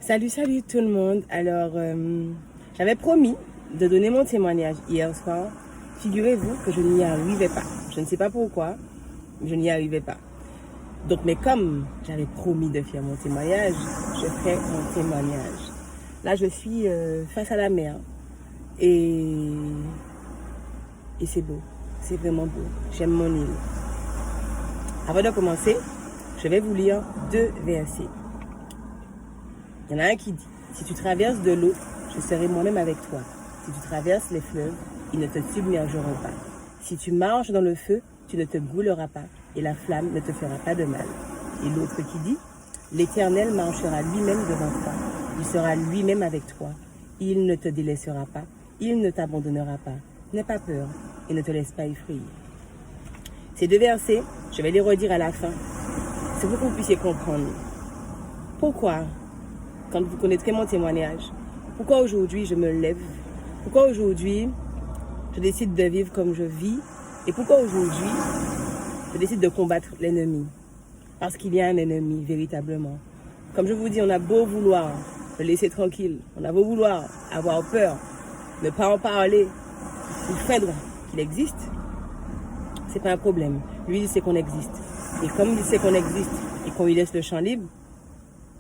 Salut tout le monde. Alors, j'avais promis de donner mon témoignage hier soir. Figurez-vous que je n'y arrivais pas. Je ne sais pas pourquoi, mais je n'y arrivais pas. Donc, mais comme j'avais promis de faire mon témoignage, je ferai mon témoignage. Là, je suis face à la mer et c'est beau. C'est vraiment beau. J'aime mon île. Avant de commencer, je vais vous lire 2 versets. Il y en a un qui dit, si tu traverses de l'eau, je serai moi-même avec toi. Si tu traverses les fleuves, ils ne te submergeront pas. Si tu marches dans le feu, tu ne te brûleras pas et la flamme ne te fera pas de mal. Et l'autre qui dit, l'Éternel marchera lui-même devant toi. Il sera lui-même avec toi. Il ne te délaissera pas. Il ne t'abandonnera pas. N'aie pas peur et ne te laisse pas effrayer. Ces 2 versets, je vais les redire à la fin. C'est pour que vous puissiez comprendre. Pourquoi, quand vous connaîtrez mon témoignage, pourquoi aujourd'hui je me lève, pourquoi aujourd'hui je décide de vivre comme je vis et pourquoi aujourd'hui je décide de combattre l'ennemi. Parce qu'il y a un ennemi, véritablement. Comme je vous dis, on a beau vouloir le laisser tranquille, on a beau vouloir avoir peur, ne pas en parler, ou feindre qu'il existe, c'est pas un problème. Lui, il sait qu'on existe. Et comme il sait qu'on existe et qu'on lui laisse le champ libre,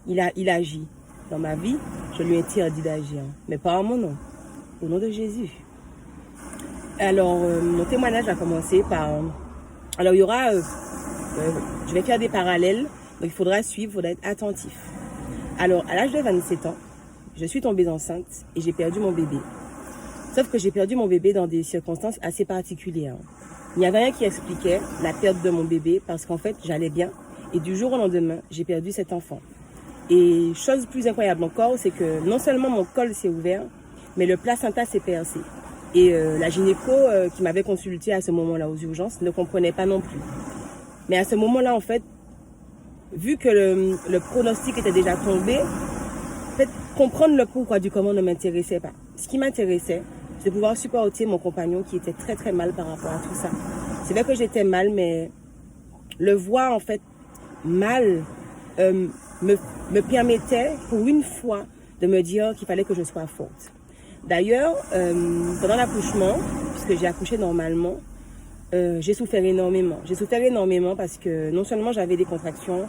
il agit. Dans ma vie, je lui interdis d'agir, mais pas en mon nom, au nom de Jésus. Alors, mon témoignage va commencer par... Alors, il y aura... je vais faire des parallèles, donc il faudra suivre, il faudra être attentif. Alors, à l'âge de 27 ans, je suis tombée enceinte et j'ai perdu mon bébé. Sauf que j'ai perdu mon bébé dans des circonstances assez particulières. Il n'y avait rien qui expliquait la perte de mon bébé parce qu'en fait, j'allais bien. Et du jour au lendemain, j'ai perdu cet enfant. Et chose plus incroyable encore, c'est que non seulement mon col s'est ouvert, mais le placenta s'est percé. Et la gynéco qui m'avait consultée à ce moment-là aux urgences ne comprenait pas non plus. Mais à ce moment-là, en fait, vu que le pronostic était déjà tombé, en fait, comprendre le pourquoi du comment ne m'intéressait pas. Ce qui m'intéressait, c'est de pouvoir supporter mon compagnon qui était très très mal par rapport à tout ça. C'est vrai que j'étais mal, mais le voir en fait mal me permettait pour une fois de me dire qu'il fallait que je sois forte. D'ailleurs, pendant l'accouchement, puisque j'ai accouché normalement, j'ai souffert énormément. J'ai souffert énormément parce que non seulement j'avais des contractions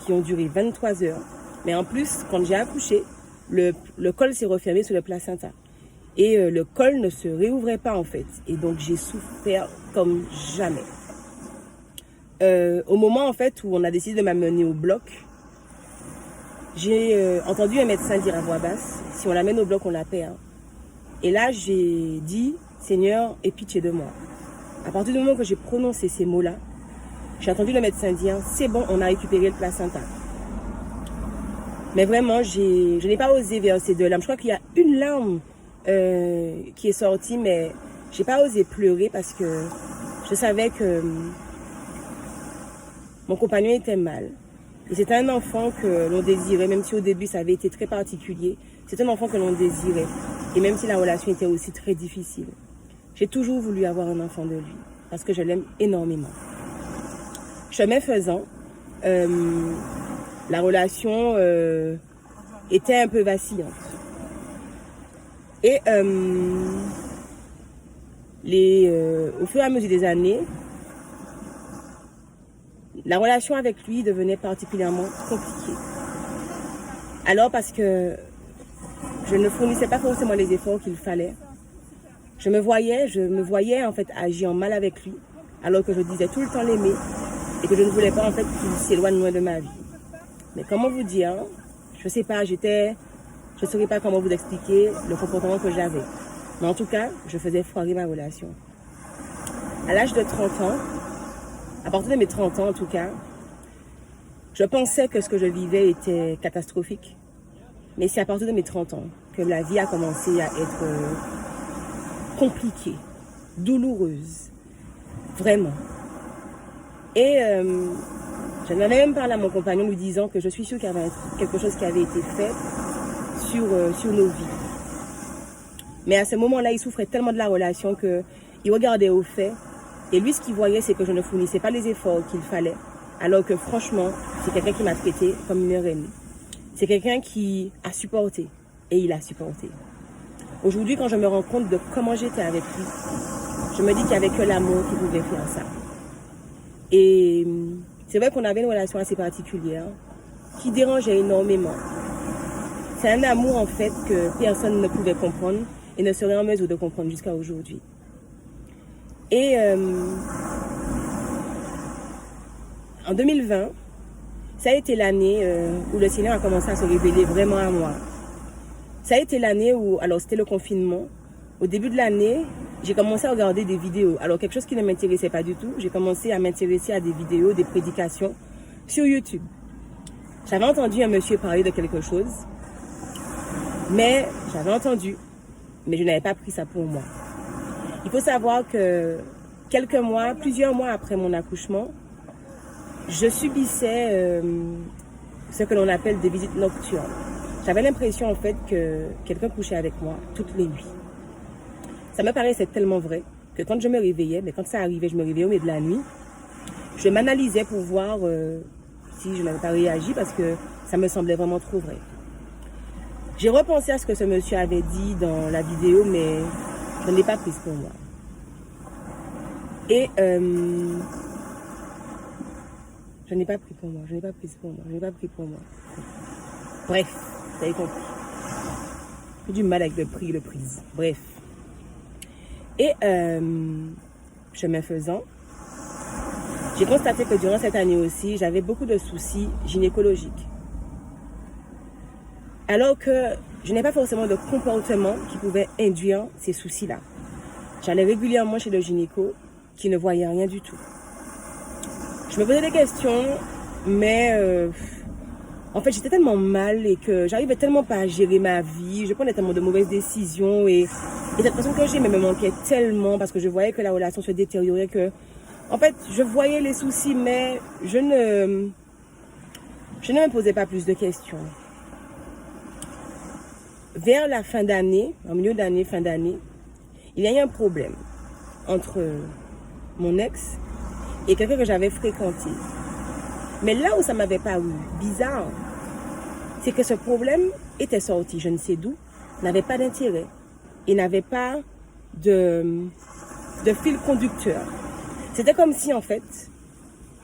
qui ont duré 23 heures, mais en plus, quand j'ai accouché, le col s'est refermé sur le placenta. Et le col ne se réouvrait pas en fait. Et donc j'ai souffert comme jamais. Au moment en fait où on a décidé de m'amener au bloc, j'ai entendu un médecin dire à voix basse, si on l'amène au bloc, on la perd. Et là, j'ai dit, Seigneur, aie pitié de moi. À partir du moment que j'ai prononcé ces mots-là, j'ai entendu le médecin dire, c'est bon, on a récupéré le placenta. Mais vraiment, je n'ai pas osé verser de larmes. Je crois qu'il y a une larme qui est sortie, mais j'ai pas osé pleurer parce que je savais que mon compagnon était mal. Et c'était un enfant que l'on désirait, même si au début ça avait été très particulier. C'est un enfant que l'on désirait. Et même si la relation était aussi très difficile. J'ai toujours voulu avoir un enfant de lui. Parce que je l'aime énormément. Chemin faisant, la relation était un peu vacillante. Et au fur et à mesure des années, la relation avec lui devenait particulièrement compliquée. Alors parce que je ne fournissais pas forcément les efforts qu'il fallait. Je me voyais en fait agir mal avec lui, alors que je disais tout le temps l'aimer et que je ne voulais pas en fait qu'il s'éloigne loin de ma vie. Mais comment vous dire, je sais pas, je ne saurais pas comment vous expliquer le comportement que j'avais. Mais en tout cas, je faisais foirer ma relation. À l'âge de 30 ans, à partir de mes 30 ans en tout cas, je pensais que ce que je vivais était catastrophique. Mais c'est à partir de mes 30 ans que la vie a commencé à être compliquée, douloureuse, vraiment. Et j'en avais même parlé à mon compagnon lui disant que je suis sûre qu'il y avait quelque chose qui avait été fait sur nos vies. Mais à ce moment-là, il souffrait tellement de la relation qu'il regardait au fait. Et lui, ce qu'il voyait, c'est que je ne fournissais pas les efforts qu'il fallait. Alors que franchement, c'est quelqu'un qui m'a traité comme une reine. C'est quelqu'un qui a supporté. Et il a supporté. Aujourd'hui, quand je me rends compte de comment j'étais avec lui, je me dis qu'il n'y avait que l'amour qui pouvait faire ça. Et c'est vrai qu'on avait une relation assez particulière qui dérangeait énormément. C'est un amour en fait que personne ne pouvait comprendre et ne serait en mesure de comprendre jusqu'à aujourd'hui. Et en 2020, ça a été l'année où le Seigneur a commencé à se révéler vraiment à moi. Ça a été l'année où, alors c'était le confinement, au début de l'année, j'ai commencé à regarder des vidéos. Alors quelque chose qui ne m'intéressait pas du tout, j'ai commencé à m'intéresser à des vidéos, des prédications sur YouTube. J'avais entendu un monsieur parler de quelque chose, mais j'avais entendu, mais je n'avais pas pris ça pour moi. Il faut savoir que plusieurs mois après mon accouchement, je subissais ce que l'on appelle des visites nocturnes. J'avais l'impression en fait que quelqu'un couchait avec moi toutes les nuits. Ça me paraissait tellement vrai que quand je me réveillais, mais quand ça arrivait, je me réveillais au milieu de la nuit, je m'analysais pour voir si je n'avais pas réagi parce que ça me semblait vraiment trop vrai. J'ai repensé à ce que ce monsieur avait dit dans la vidéo, mais je ne l'ai pas prise pour moi. Et je n'ai pas pris pour moi, je n'ai pas prise pour moi, je n'ai pas pris pour moi. Bref, vous avez compris. J'ai du mal avec le prix et le prise. Bref. Et chemin faisant, j'ai constaté que durant cette année aussi, j'avais beaucoup de soucis gynécologiques. Alors que je n'ai pas forcément de comportement qui pouvait induire ces soucis-là. J'allais régulièrement chez le gynéco qui ne voyait rien du tout. Je me posais des questions, mais en fait j'étais tellement mal et que j'arrivais tellement pas à gérer ma vie. Je prenais tellement de mauvaises décisions et cette personne que j'aimais me manquait tellement parce que je voyais que la relation se détériorait que, en fait, je voyais les soucis, mais je ne me posais pas plus de questions. Vers la fin d'année, en milieu d'année, fin d'année, il y a eu un problème entre mon ex et quelqu'un que j'avais fréquenté. Mais là où ça m'avait paru bizarre, c'est que ce problème était sorti, je ne sais d'où, n'avait pas d'intérêt et n'avait pas de fil conducteur. C'était comme si en fait,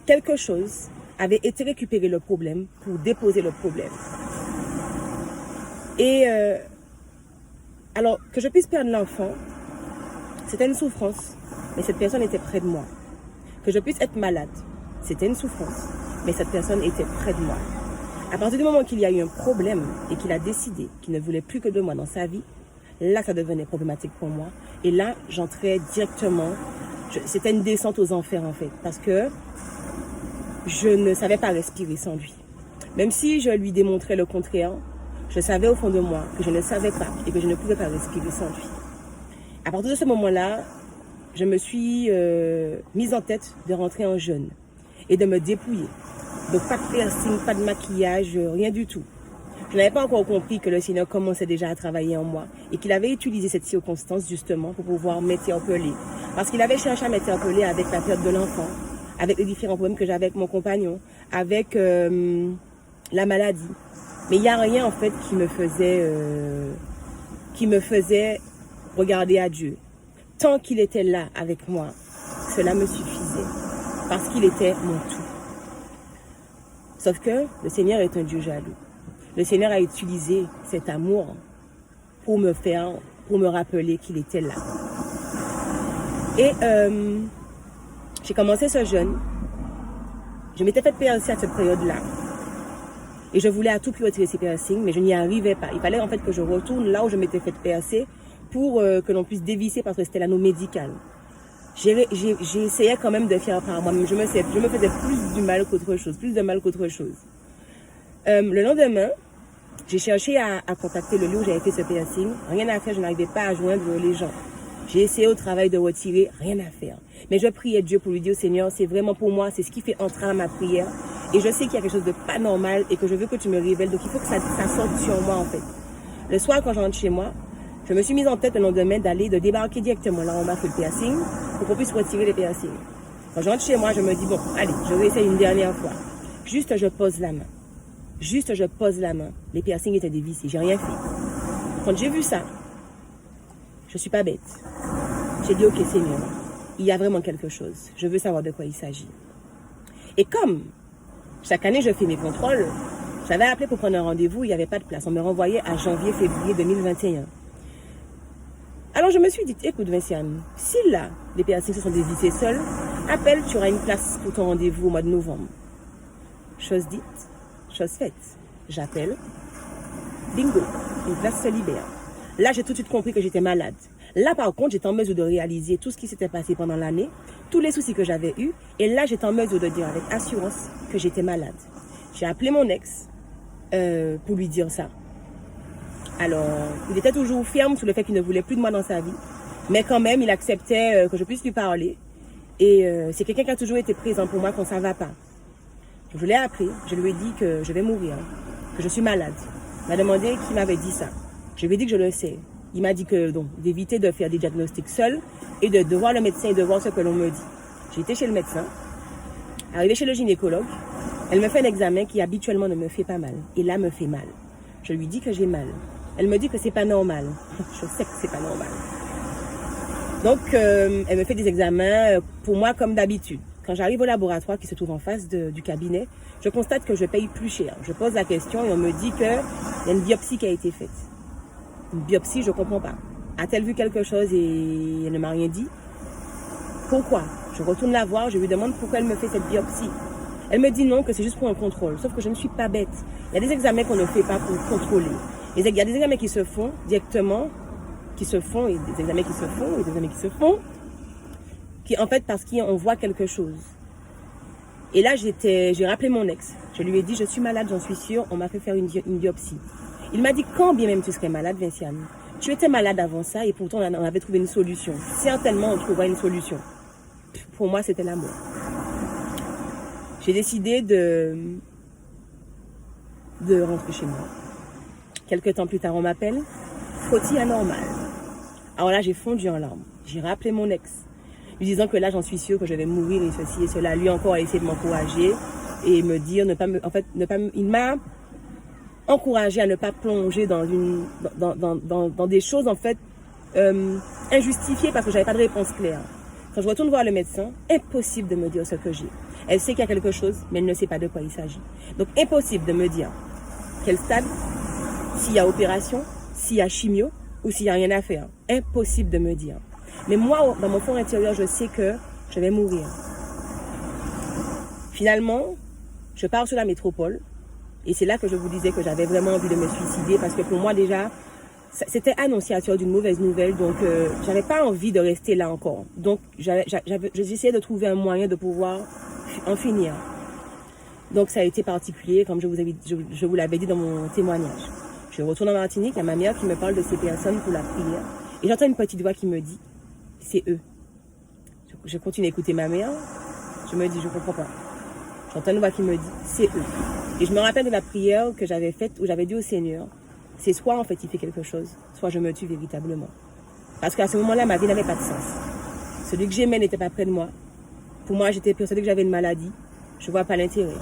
quelque chose avait été récupéré le problème pour déposer le problème. Et alors, que je puisse perdre l'enfant, c'était une souffrance, mais cette personne était près de moi. Que je puisse être malade, c'était une souffrance, mais cette personne était près de moi. À partir du moment qu'il y a eu un problème et qu'il a décidé qu'il ne voulait plus que de moi dans sa vie, là, ça devenait problématique pour moi. Et là, j'entrais directement, c'était une descente aux enfers en fait, parce que je ne savais pas respirer sans lui. Même si je lui démontrais le contraire, je savais au fond de moi que je ne savais pas et que je ne pouvais pas respirer sans lui. À partir de ce moment-là, je me suis mise en tête de rentrer en jeûne et de me dépouiller. Donc pas de piercing, pas de maquillage, rien du tout. Je n'avais pas encore compris que le Seigneur commençait déjà à travailler en moi et qu'il avait utilisé cette circonstance justement pour pouvoir m'interpeller. Parce qu'il avait cherché à m'interpeller avec la perte de l'enfant, avec les différents problèmes que j'avais avec mon compagnon, avec la maladie. Mais il n'y a rien en fait qui me faisait regarder à Dieu. Tant qu'il était là avec moi, cela me suffisait. Parce qu'il était mon tout. Sauf que le Seigneur est un Dieu jaloux. Le Seigneur a utilisé cet amour pour me rappeler qu'il était là. Et j'ai commencé ce jeûne. Je m'étais fait piercer à cette période-là. Et je voulais à tout prix retirer ces piercings, mais je n'y arrivais pas. Il fallait en fait que je retourne là où je m'étais fait percer pour que l'on puisse dévisser parce que c'était l'anneau médical. J'ai essayé quand même de faire par moi-même. Je me faisais plus de mal qu'autre chose. Le lendemain, j'ai cherché à contacter le lieu où j'avais fait ce piercing. Rien à faire, je n'arrivais pas à joindre les gens. J'ai essayé au travail de retirer, rien à faire. Mais je priais Dieu pour lui dire, Seigneur, c'est vraiment pour moi, c'est ce qui fait entrer à ma prière. Et je sais qu'il y a quelque chose de pas normal et que je veux que tu me révèles. Donc il faut que ça sorte sur moi en fait. Le soir, quand je rentre chez moi, je me suis mise en tête le lendemain de débarquer directement là où on m'a fait le piercing pour qu'on puisse retirer les piercings. Quand je rentre chez moi, je me dis, bon, allez, je vais essayer une dernière fois. Juste, je pose la main. Juste, je pose la main. Les piercings étaient dévissés. J'ai rien fait. Quand j'ai vu ça, je suis pas bête. J'ai dit, ok, Seigneur, il y a vraiment quelque chose. Je veux savoir de quoi il s'agit. Et comme chaque année, je fais mes contrôles, j'avais appelé pour prendre un rendez-vous, il n'y avait pas de place. On me renvoyait à janvier-février 2021. Alors je me suis dit, écoute Vinciane, si là, les piercings se sont dévissés seuls, appelle, tu auras une place pour ton rendez-vous au mois de novembre. Chose dite, chose faite. J'appelle, bingo, une place se libère. Là, j'ai tout de suite compris que j'étais malade. Là, par contre, j'étais en mesure de réaliser tout ce qui s'était passé pendant l'année, tous les soucis que j'avais eus, et là, j'étais en mesure de dire avec assurance que j'étais malade. J'ai appelé mon ex pour lui dire ça. Alors, il était toujours ferme sur le fait qu'il ne voulait plus de moi dans sa vie, mais quand même, il acceptait que je puisse lui parler. Et c'est quelqu'un qui a toujours été présent pour moi quand ça ne va pas. Je l'ai appelé, je lui ai dit que je vais mourir, que je suis malade. Il m'a demandé qui m'avait dit ça. Je lui ai dit que je le sais. Il m'a dit que donc d'éviter de faire des diagnostics seul et de voir le médecin et de voir ce que l'on me dit. J'ai été chez le médecin, arrivé chez le gynécologue, elle me fait un examen qui habituellement ne me fait pas mal. Et là, me fait mal. Je lui dis que j'ai mal. Elle me dit que c'est pas normal. Je sais que c'est pas normal. Donc, elle me fait des examens pour moi comme d'habitude. Quand j'arrive au laboratoire qui se trouve en face du cabinet, je constate que je paye plus cher. Je pose la question et on me dit qu'il y a une biopsie qui a été faite. Une biopsie, je ne comprends pas. A-t-elle vu quelque chose et elle ne m'a rien dit? Pourquoi? Je retourne la voir, je lui demande pourquoi elle me fait cette biopsie. Elle me dit non, que c'est juste pour un contrôle. Sauf que je ne suis pas bête. Il y a des examens qu'on ne fait pas pour contrôler. Il y a des examens qui se font directement, et des examens qui se font, et des examens qui se font, qui en fait parce qu'on voit quelque chose. Et là, j'ai rappelé mon ex. Je lui ai dit, je suis malade, j'en suis sûre, on m'a fait faire une biopsie. Il m'a dit, quand bien même tu serais malade, Vinciane, tu étais malade avant ça et pourtant on avait trouvé une solution. Certainement, on trouvera une solution. Pour moi, c'était la mort. J'ai décidé de rentrer chez moi. Quelques temps plus tard, on m'appelle, frottis anormal. Alors là, j'ai fondu en larmes. J'ai rappelé mon ex, lui disant que là, j'en suis sûre que je vais mourir et ceci et cela. Lui encore a essayé de m'encourager et me dire, il m'a encouragé à ne pas plonger dans des choses en fait injustifiées parce que j'avais pas de réponse claire. Quand je retourne voir le médecin, impossible de me dire ce que j'ai. Elle sait qu'il y a quelque chose, mais elle ne sait pas de quoi il s'agit. Donc impossible de me dire quel stade, s'il y a opération, s'il y a chimio ou s'il n'y a rien à faire. Impossible de me dire. Mais moi, dans mon fond intérieur, je sais que je vais mourir. Finalement, je pars sur la métropole. Et c'est là que je vous disais que j'avais vraiment envie de me suicider. Parce que pour moi, déjà, c'était annonciateur d'une mauvaise nouvelle. Donc, j'avais pas envie de rester là encore. Donc, j'essayais de trouver un moyen de pouvoir en finir. Donc, ça a été particulier, comme je vous l'avais dit dans mon témoignage. Je retourne en Martinique, il y a ma mère qui me parle de ces personnes pour la prière. Et j'entends une petite voix qui me dit, c'est eux. Je continue à écouter ma mère. Je me dis, je comprends pas. J'entends une voix qui me dit, c'est eux. Et je me rappelle de la prière que j'avais faite où j'avais dit au Seigneur, c'est soit en fait il fait quelque chose, soit je me tue véritablement. Parce qu'à ce moment-là, ma vie n'avait pas de sens. Celui que j'aimais n'était pas près de moi. Pour moi, j'étais persuadée que j'avais une maladie. Je ne vois pas l'intérêt.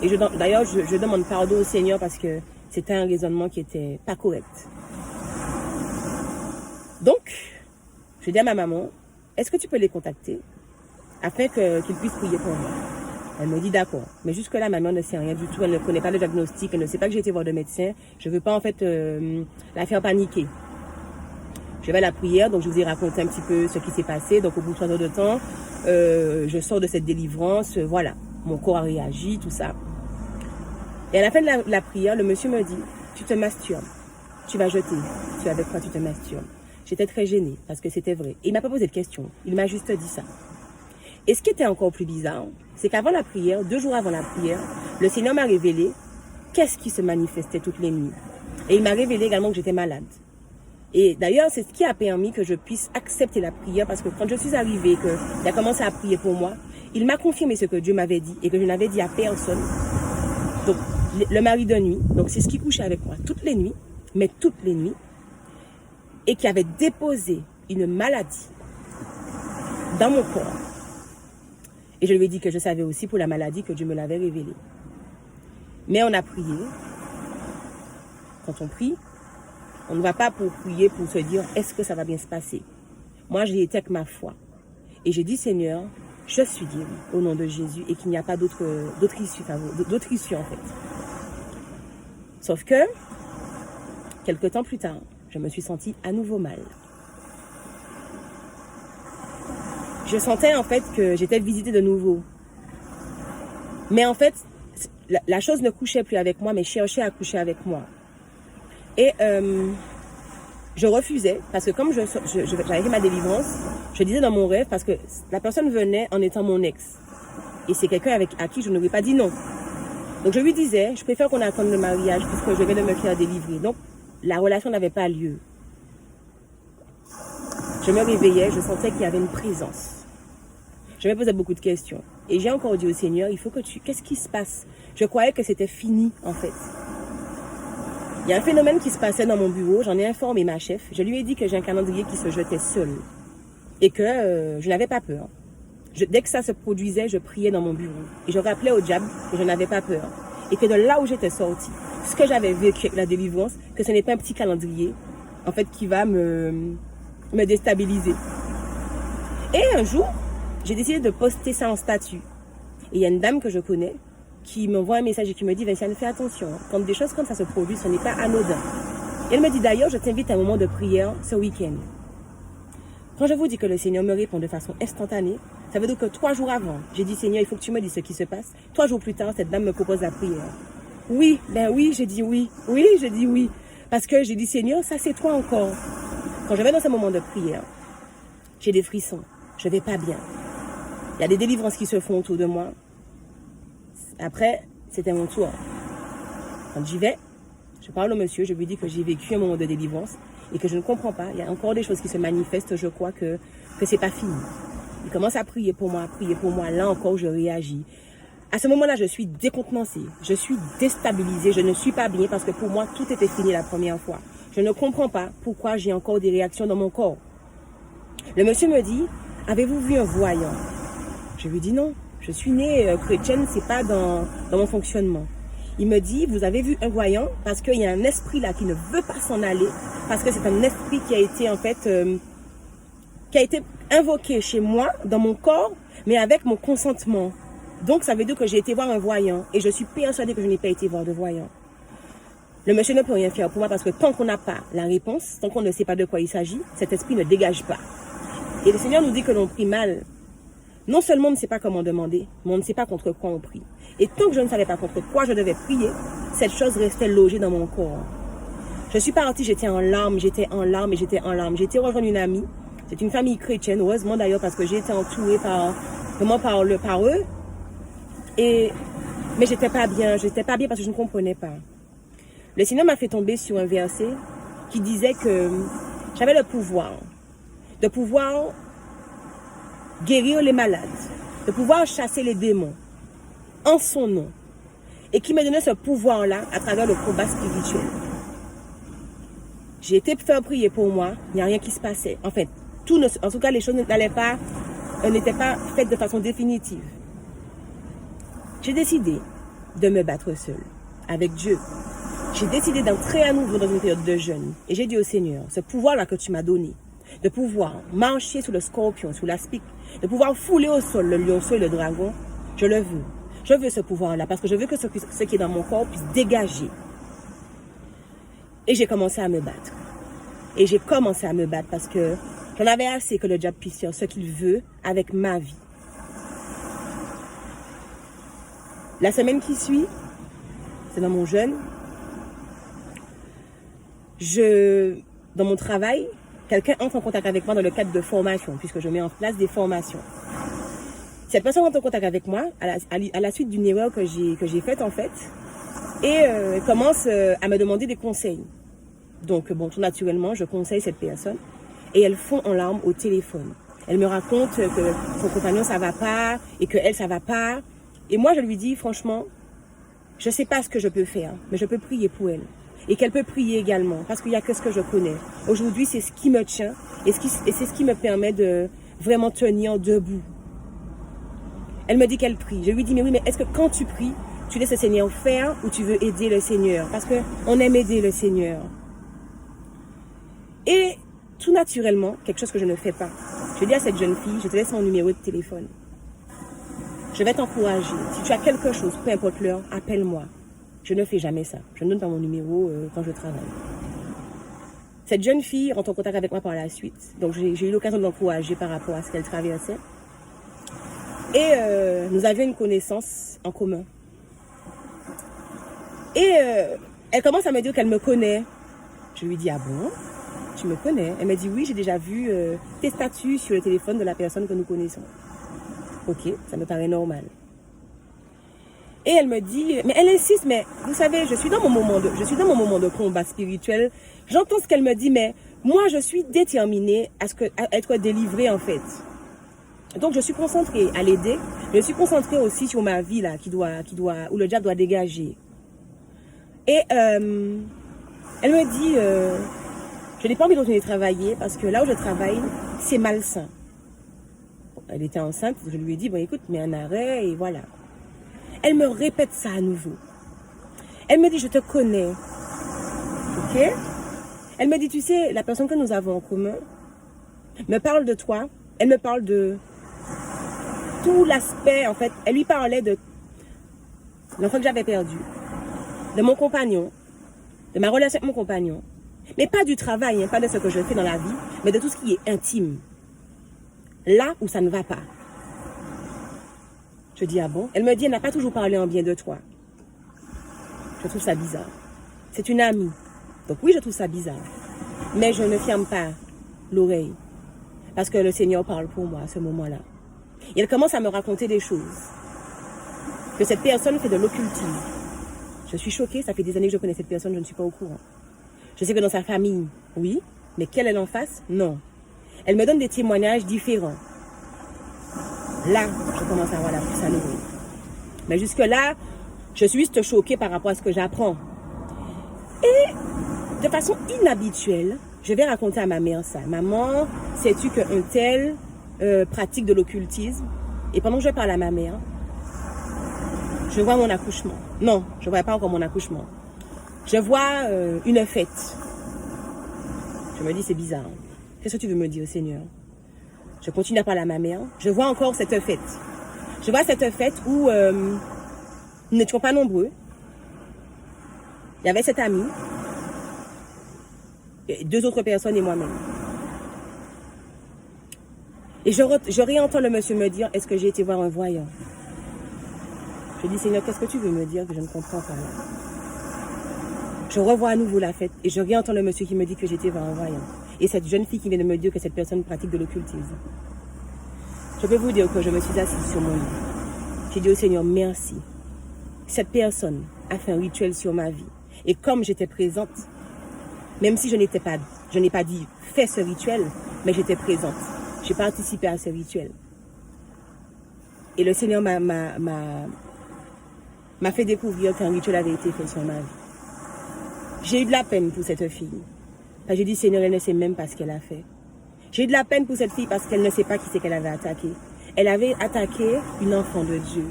Et d'ailleurs, je demande pardon au Seigneur parce que c'était un raisonnement qui n'était pas correct. Donc, je dis à ma maman, est-ce que tu peux les contacter afin qu'ils puissent prier pour moi? Elle me dit d'accord. Mais jusque-là, ma mère ne sait rien du tout. Elle ne connaît pas le diagnostic. Elle ne sait pas que j'ai été voir de médecin. Je ne veux pas en fait la faire paniquer. Je vais à la prière, donc je vous ai raconté un petit peu ce qui s'est passé. Donc au bout de 3 heures de temps, je sors de cette délivrance. Voilà, mon corps a réagi, tout ça. Et à la fin de la prière, le monsieur me dit, tu te masturbes. Tu vas jeter. Tu avec quoi tu te masturbes? J'étais très gênée parce que c'était vrai. Et il ne m'a pas posé de question. Il m'a juste dit ça. Et ce qui était encore plus bizarre, c'est qu'avant la prière, 2 jours avant la prière, le Seigneur m'a révélé qu'est-ce qui se manifestait toutes les nuits. Et il m'a révélé également que j'étais malade. Et d'ailleurs, c'est ce qui a permis que je puisse accepter la prière parce que quand je suis arrivée, qu'il a commencé à prier pour moi, il m'a confirmé ce que Dieu m'avait dit et que je n'avais dit à personne. Donc, le mari de nuit, donc c'est ce qui couchait avec moi toutes les nuits, mais toutes les nuits, et qui avait déposé une maladie dans mon corps. Et je lui ai dit que je savais aussi pour la maladie que Dieu me l'avait révélée. Mais on a prié. Quand on prie, on ne va pas pour prier, pour se dire, est-ce que ça va bien se passer? Moi, j'ai été avec ma foi. Et j'ai dit, Seigneur, je suis guérie au nom de Jésus et qu'il n'y a pas d'autre issue en fait. Sauf que, quelques temps plus tard, je me suis sentie à nouveau mal. Je sentais en fait que j'étais visitée de nouveau. Mais en fait, la chose ne couchait plus avec moi, mais cherchait à coucher avec moi. Et je refusais, parce que comme j'avais fait ma délivrance, je disais dans mon rêve, parce que la personne venait en étant mon ex. Et c'est quelqu'un à qui je n'aurais pas dit non. Donc je lui disais, je préfère qu'on attende le mariage, puisque je viens de me faire délivrer. Donc la relation n'avait pas lieu. Je me réveillais, je sentais qu'il y avait une présence. Je me posais beaucoup de questions. Et j'ai encore dit au Seigneur, il faut que qu'est-ce qui se passe? Je croyais que c'était fini, en fait. Il y a un phénomène qui se passait dans mon bureau, j'en ai informé ma chef. Je lui ai dit que j'ai un calendrier qui se jetait seul. Et que je n'avais pas peur. Dès que ça se produisait, je priais dans mon bureau. Et je rappelais au diable que je n'avais pas peur. Et que de là où j'étais sortie, ce que j'avais vécu avec la délivrance, que ce n'est pas un petit calendrier, en fait, qui va me déstabiliser. Et un jour, j'ai décidé de poster ça en statut. Et il y a une dame que je connais qui m'envoie un message et qui me dit, Vinciane, fais attention. Quand des choses comme ça se produisent, ce n'est pas anodin. Et elle me dit, d'ailleurs, je t'invite à un moment de prière ce week-end. Quand je vous dis que le Seigneur me répond de façon instantanée, ça veut dire que 3 jours avant, j'ai dit, Seigneur, il faut que tu me dises ce qui se passe. 3 jours plus tard, cette dame me propose la prière. Oui, j'ai dit oui. Oui, j'ai dit oui. Parce que j'ai dit, Seigneur, ça c'est toi encore. Quand je vais dans ce moment de prière, j'ai des frissons. Je vais pas bien. Il y a des délivrances qui se font autour de moi. Après, c'était mon tour. Quand j'y vais, je parle au monsieur, je lui dis que j'ai vécu un moment de délivrance et que je ne comprends pas. Il y a encore des choses qui se manifestent, je crois que c'est pas fini. Il commence à prier pour moi, Là encore, je réagis. À ce moment-là, je suis décontenancée. Je suis déstabilisée. Je ne suis pas bien parce que pour moi, tout était fini la première fois. Je ne comprends pas pourquoi j'ai encore des réactions dans mon corps. Le monsieur me dit, avez-vous vu un voyant? Je lui dis non. Je suis née chrétienne, c'est pas dans mon fonctionnement. Il me dit, vous avez vu un voyant parce qu'il y a un esprit là qui ne veut pas s'en aller, parce que c'est un esprit qui a été en fait, qui a été invoqué chez moi, dans mon corps, mais avec mon consentement. Donc ça veut dire que j'ai été voir un voyant et je suis persuadée que je n'ai pas été voir de voyant. Le monsieur ne peut rien faire pour moi parce que tant qu'on n'a pas la réponse, tant qu'on ne sait pas de quoi il s'agit, cet esprit ne dégage pas. Et le Seigneur nous dit que l'on prie mal. Non seulement on ne sait pas comment demander, mais on ne sait pas contre quoi on prie. Et tant que je ne savais pas contre quoi je devais prier, cette chose restait logée dans mon corps. Je suis partie, j'étais en larmes. J'ai été rejoindre une amie. C'est une famille chrétienne, heureusement d'ailleurs, parce que j'ai été entourée par eux. Mais j'étais pas bien parce que je ne comprenais pas. Le Seigneur m'a fait tomber sur un verset qui disait que j'avais le pouvoir de pouvoir guérir les malades, de pouvoir chasser les démons en son nom, et qui me donnait ce pouvoir-là à travers le combat spirituel. J'ai été faire prier pour moi, il n'y a rien qui se passait. En fait, en tout cas, les choses n'étaient pas faites de façon définitive. J'ai décidé de me battre seule, avec Dieu. J'ai décidé d'entrer à nouveau dans une période de jeûne. Et j'ai dit au Seigneur, ce pouvoir-là que tu m'as donné, de pouvoir marcher sous le scorpion, sous la spique, de pouvoir fouler au sol le lionceau et le dragon, je le veux. Je veux ce pouvoir-là parce que je veux que ce qui est dans mon corps puisse dégager. Et j'ai commencé à me battre. Parce que j'en avais assez que le diable puisse faire ce qu'il veut avec ma vie. La semaine qui suit, c'est dans mon jeûne. Dans mon travail, quelqu'un entre en contact avec moi dans le cadre de formation, puisque je mets en place des formations. Cette personne entre en contact avec moi à la suite d'une erreur que j'ai faite en fait, et commence à me demander des conseils. Donc bon, tout naturellement, je conseille cette personne, et elle fond en larmes au téléphone. Elle me raconte que son compagnon ça va pas, et que elle ça va pas. Et moi je lui dis franchement, je sais pas ce que je peux faire, mais je peux prier pour elle. Et qu'elle peut prier également, parce qu'il n'y a que ce que je connais. Aujourd'hui, c'est ce qui me tient et c'est ce qui me permet de vraiment tenir debout. Elle me dit qu'elle prie. Je lui dis, mais oui, mais est-ce que quand tu pries, Tu laisses le Seigneur faire ou tu veux aider le Seigneur? Parce qu'on aime aider le Seigneur. Et tout naturellement, quelque chose que je ne fais pas. Je dis à cette jeune fille, je te laisse mon numéro de téléphone. Je vais t'encourager. Si tu as quelque chose, peu importe l'heure, appelle-moi. Je ne fais jamais ça. Je ne donne pas mon numéro quand je travaille. Cette jeune fille rentre en contact avec moi par la suite. Donc j'ai eu l'occasion de l'encourager par rapport à ce qu'elle traversait. Et nous avions une connaissance en commun. Et elle commence à me dire qu'elle me connaît. Je lui dis, ah bon? Tu me connais? Elle me dit, oui, j'ai déjà vu tes statuts sur le téléphone de la personne que nous connaissons. Ok, ça me paraît normal. Et elle me dit, mais elle insiste, mais vous savez, je suis dans mon moment de combat spirituel. J'entends ce qu'elle me dit, mais moi, je suis déterminée à être délivrée, en fait. Donc, je suis concentrée à l'aider. Je suis concentrée aussi sur ma vie, là, où le diable doit dégager. Et elle me dit, je n'ai pas envie de retourner travailler parce que là où je travaille, c'est malsain. Elle était enceinte, je lui ai dit, bon écoute, mets un arrêt et voilà. Elle me répète ça à nouveau. Elle me dit, je te connais. Ok? Elle me dit, tu sais, la personne que nous avons en commun me parle de toi. Elle me parle de tout l'aspect, en fait. Elle lui parlait de l'enfant que j'avais perdu, de mon compagnon, de ma relation avec mon compagnon. Mais pas du travail, hein, pas de ce que je fais dans la vie, mais de tout ce qui est intime. Là où ça ne va pas. Je dis, ah bon? Elle me dit, elle n'a pas toujours parlé en bien de toi. Je trouve ça bizarre. C'est une amie. Donc oui, je trouve ça bizarre. Mais je ne ferme pas l'oreille. Parce que le Seigneur parle pour moi à ce moment-là. Et elle commence à me raconter des choses. Que cette personne fait de l'occultisme. Je suis choquée, ça fait des années que je connais cette personne, je ne suis pas au courant. Je sais que dans sa famille, oui, mais qu'elle est en face, non. Elle me donne des témoignages différents. Là, je commence à avoir la puce à l'oreille. Mais jusque-là, je suis juste choquée par rapport à ce que j'apprends. Et de façon inhabituelle, je vais raconter à ma mère ça. Maman, sais-tu qu'un tel pratique de l'occultisme? Et pendant que je parle à ma mère, je vois mon accouchement. Non, je ne vois pas encore mon accouchement. Je vois une fête. Je me dis, c'est bizarre. Qu'est-ce que tu veux me dire, Seigneur? Je continue à parler à ma mère. Je vois encore cette fête. Je vois cette fête où nous n'étions pas nombreux. Il y avait cet ami, et 2 autres personnes et moi-même. Et je réentends le monsieur me dire, est-ce que j'ai été voir un voyant? Je dis, Seigneur, qu'est-ce que tu veux me dire que je ne comprends pas là? Je revois à nouveau la fête et je réentends le monsieur qui me dit que j'étais voir un voyant. Et cette jeune fille qui vient de me dire que cette personne pratique de l'occultisme. Je peux vous dire que je me suis assise sur mon lit. J'ai dit au Seigneur, merci. Cette personne a fait un rituel sur ma vie. Et comme j'étais présente, même si je n'ai pas dit fais ce rituel, mais j'étais présente. J'ai participé à ce rituel. Et le Seigneur m'a fait découvrir qu'un rituel avait été fait sur ma vie. J'ai eu de la peine pour cette fille. J'ai dit, Seigneur, elle ne sait même pas ce qu'elle a fait. J'ai eu de la peine pour cette fille parce qu'elle ne sait pas qui c'est qu'elle avait attaqué. Elle avait attaqué une enfant de Dieu.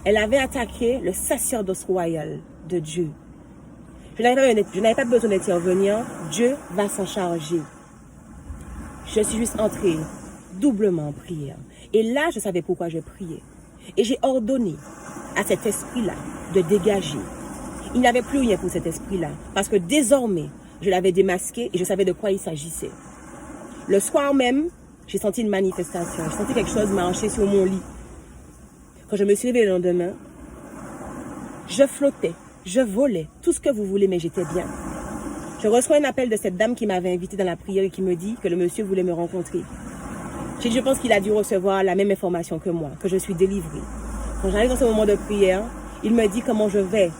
Elle avait attaqué le sacerdoce royal de Dieu. Je n'avais pas besoin d'intervenir. Dieu va s'en charger. Je suis juste entrée doublement en prière. Et là, je savais pourquoi je priais. Et j'ai ordonné à cet esprit-là de dégager. Il n'y avait plus rien pour cet esprit-là. Parce que désormais, je l'avais démasqué et je savais de quoi il s'agissait. Le soir même, j'ai senti une manifestation. J'ai senti quelque chose marcher sur mon lit. Quand je me suis réveillée le lendemain, je flottais, je volais, tout ce que vous voulez, mais j'étais bien. Je reçois un appel de cette dame qui m'avait invitée dans la prière et qui me dit que le monsieur voulait me rencontrer. Je pense qu'il a dû recevoir la même information que moi, que je suis délivrée. Quand j'arrive dans ce moment de prière, il me dit comment je vais.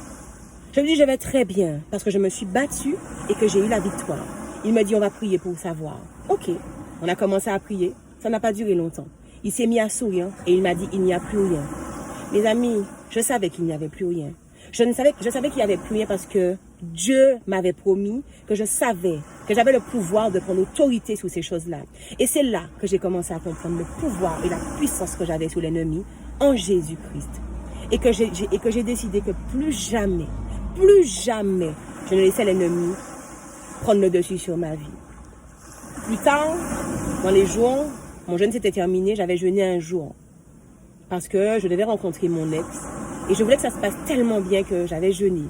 Je lui dis je vais très bien parce que je me suis battue et que j'ai eu la victoire. Il me dit on va prier pour savoir. Ok, on a commencé à prier, ça n'a pas duré longtemps. Il s'est mis à sourire et il m'a dit il n'y a plus rien. Les amis, je savais qu'il n'y avait plus rien. Je savais qu'il n'y avait plus rien parce que Dieu m'avait promis que je savais que j'avais le pouvoir de prendre autorité sur ces choses-là. Et c'est là que j'ai commencé à comprendre le pouvoir et la puissance que j'avais sur l'ennemi en Jésus-Christ. et que j'ai décidé que plus jamais, je ne laissais l'ennemi prendre le dessus sur ma vie. Plus tard, dans les jours, mon jeûne s'était terminé, j'avais jeûné un jour parce que je devais rencontrer mon ex et je voulais que ça se passe tellement bien que j'avais jeûné.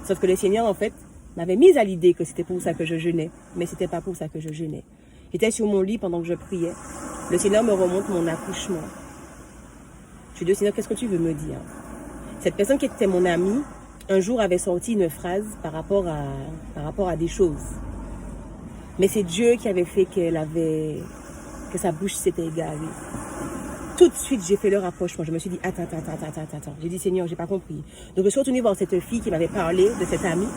Sauf que le Seigneur, en fait, m'avait mise à l'idée que c'était pour ça que je jeûnais, mais c'était pas pour ça que je jeûnais. J'étais sur mon lit pendant que je priais. Le Seigneur me remonte mon accouchement. Je lui dis au Seigneur, qu'est-ce que tu veux me dire? Cette personne qui était mon amie, un jour avait sorti une phrase par rapport à des choses. Mais c'est Dieu qui avait fait que sa bouche s'était égarée. Tout de suite, j'ai fait le rapprochement. Je me suis dit, attends. J'ai dit, Seigneur, j'ai pas compris. Donc, je suis retournée voir cette fille qui m'avait parlé de cette amie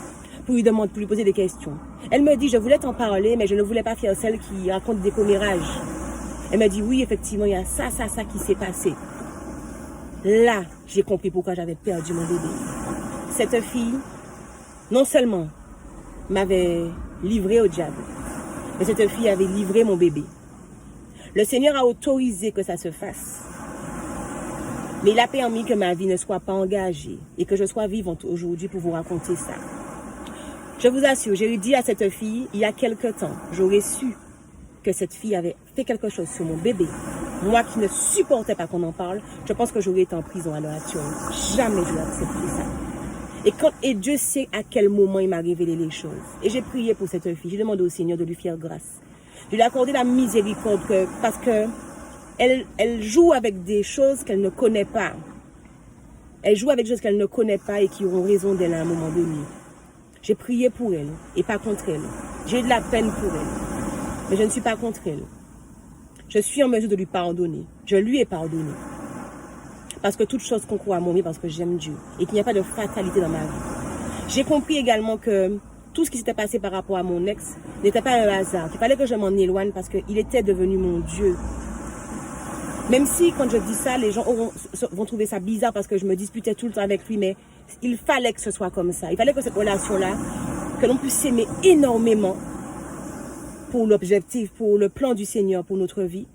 pour lui poser des questions. Elle me dit, je voulais t'en parler, mais je ne voulais pas faire celle qui raconte des commérages. Elle m'a dit, oui, effectivement, il y a ça qui s'est passé. Là, j'ai compris pourquoi j'avais perdu mon bébé. Cette fille, non seulement m'avait livré au diable, mais cette fille avait livré mon bébé. Le Seigneur a autorisé que ça se fasse. Mais il a permis que ma vie ne soit pas engagée et que je sois vivante aujourd'hui pour vous raconter ça. Je vous assure, j'ai dit à cette fille, il y a quelque temps, j'aurais su que cette fille avait fait quelque chose sur mon bébé. Moi qui ne supportais pas qu'on en parle, je pense que j'aurais été en prison à l'heure actuelle. Jamais je n'ai accepté ça. Et Dieu sait à quel moment il m'a révélé les choses. Et j'ai prié pour cette fille. J'ai demandé au Seigneur de lui faire grâce. De lui accorder la miséricorde parce que elle joue avec des choses qu'elle ne connaît pas. Elle joue avec des choses qu'elle ne connaît pas et qui auront raison d'elle à un moment donné. J'ai prié pour elle et pas contre elle. J'ai eu de la peine pour elle. Mais je ne suis pas contre elle. Je suis en mesure de lui pardonner. Je lui ai pardonné. Parce que toute chose concourt à mon bien parce que j'aime Dieu. Et qu'il n'y a pas de fatalité dans ma vie. J'ai compris également que tout ce qui s'était passé par rapport à mon ex n'était pas un hasard. Il fallait que je m'en éloigne parce qu'il était devenu mon Dieu. Même si quand je dis ça, les gens vont trouver ça bizarre parce que je me disputais tout le temps avec lui. Mais il fallait que ce soit comme ça. Il fallait que cette relation-là, que l'on puisse s'aimer énormément pour l'objectif, pour le plan du Seigneur, pour notre vie,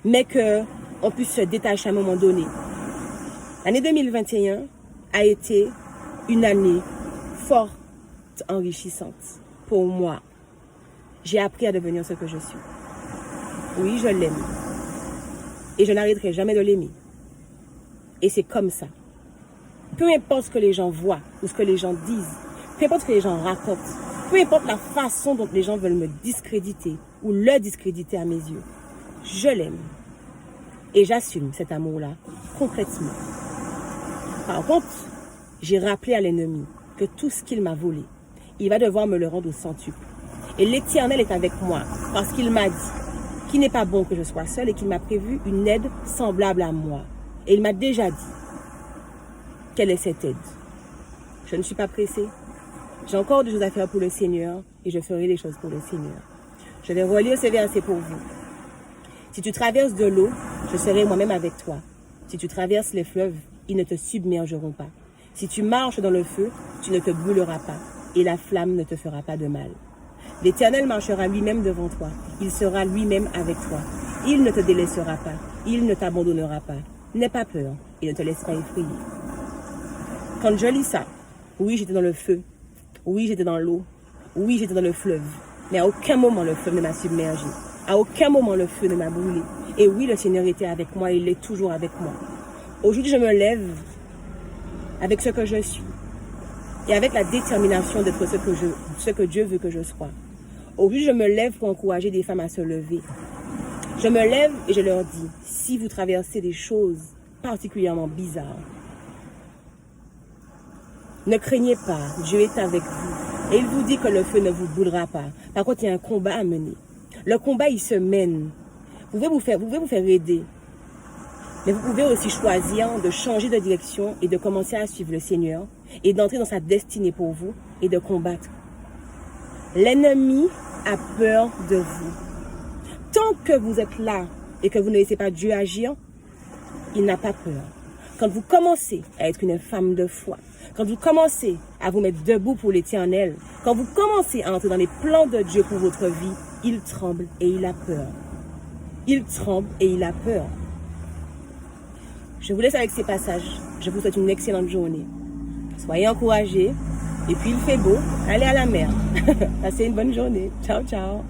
mais qu'on puisse se détacher à un moment donné. L'année 2021 a été une année forte, enrichissante pour moi. J'ai appris à devenir ce que je suis. Oui, je l'aime. Et je n'arrêterai jamais de l'aimer. Et c'est comme ça. Peu importe ce que les gens voient ou ce que les gens disent, peu importe ce que les gens racontent, peu importe la façon dont les gens veulent me discréditer ou le discréditer à mes yeux, je l'aime. Et j'assume cet amour-là concrètement. Par contre, j'ai rappelé à l'ennemi que tout ce qu'il m'a volé, il va devoir me le rendre au centuple. Et l'Éternel est avec moi parce qu'il m'a dit qu'il n'est pas bon que je sois seule et qu'il m'a prévu une aide semblable à moi. Et il m'a déjà dit quelle est cette aide. Je ne suis pas pressée. J'ai encore des choses à faire pour le Seigneur et je ferai les choses pour le Seigneur. Je vais relire ces versets pour vous. Si tu traverses de l'eau, je serai moi-même avec toi. Si tu traverses les fleuves, ils ne te submergeront pas. Si tu marches dans le feu, tu ne te brûleras pas et la flamme ne te fera pas de mal. L'Éternel marchera lui-même devant toi. Il sera lui-même avec toi. Il ne te délaissera pas. Il ne t'abandonnera pas. N'aie pas peur et ne te laisse pas effrayer. Quand je lis ça, oui, j'étais dans le feu. Oui, j'étais dans l'eau. Oui, j'étais dans le fleuve. Mais à aucun moment le fleuve ne m'a submergé. À aucun moment le feu ne m'a brûlé. Et oui, le Seigneur était avec moi et il est toujours avec moi. Aujourd'hui, je me lève avec ce que je suis. Et avec la détermination d'être ce que Dieu veut que je sois. Aujourd'hui, je me lève pour encourager des femmes à se lever. Je me lève et je leur dis, si vous traversez des choses particulièrement bizarres, ne craignez pas, Dieu est avec vous. Et il vous dit que le feu ne vous brûlera pas. Par contre, il y a un combat à mener. Le combat, il se mène. Vous pouvez vous faire aider. Mais vous pouvez aussi choisir de changer de direction et de commencer à suivre le Seigneur et d'entrer dans sa destinée pour vous et de combattre. L'ennemi a peur de vous. Tant que vous êtes là et que vous ne laissez pas Dieu agir, il n'a pas peur. Quand vous commencez à être une femme de foi, quand vous commencez à vous mettre debout pour l'Éternel, quand vous commencez à entrer dans les plans de Dieu pour votre vie, il tremble et il a peur. Il tremble et il a peur. Je vous laisse avec ces passages. Je vous souhaite une excellente journée. Soyez encouragés. Et puis il fait beau. Allez à la mer. Passez une bonne journée. Ciao, ciao.